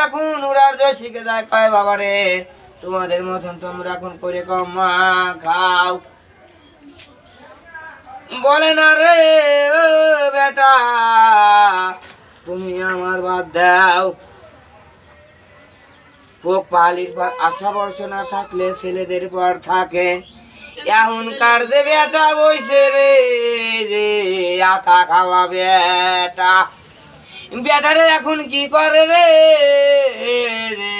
যখন উড়ার জয় শিখে যায় কয় বাবা রে তোমাদের মতন তোমরা এখন করে কম মা খাও বলে না রে ও বেটা তুমি আমার বাদ দাও পোক পালির পর আশা বর্ষা না থাকলে ছেলেদের পর থাকে এখনকার যে বেটা বইছে রে রে আটা খাওয়া বেটা বেটারে এখন কি করে রে রে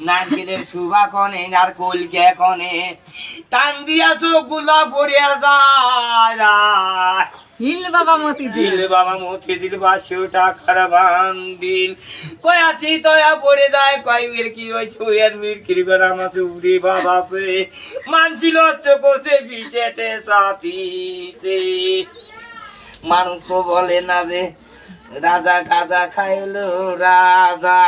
নারকেলের সুবা কনে আর কলকে কনে টান দিয়া চোখ গুলা পড়িয়া যায় হিল বাবা মতি দিল বাবা মতি দিল 500 টাকার বান্ডিল কয় আছি তয়া পড়ে যায় কয় এর কি হয়েছে এর মিরকির করে আমার উড়ি বাবা পে মানসি নষ্ট করছে বিষেতে সাথীতে মানুষ তো বলে না যে রাজা গাজা খাইলো রাজা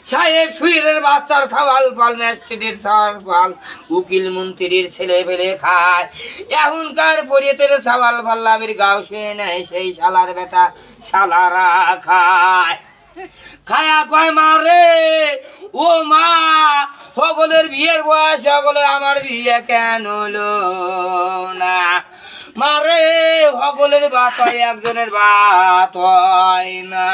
সাহেব সুইরের বাচ্চার সওয়াল ফল ম্যাস্টিদের সওয়াল ফল উকিল মন্ত্রীর ছেলে পেলে খায় এখনকার পরিতের সওয়াল ফল্লাবির গাও শুয়ে নেয় সেই শালার বেটা শালারা খায় খায়া কয় মারে ও মা সকলের বিয়ের বয়স সকলে আমার বিয়ে কেন হলো না মারে সকলের বাত হয় একজনের বাত হয় না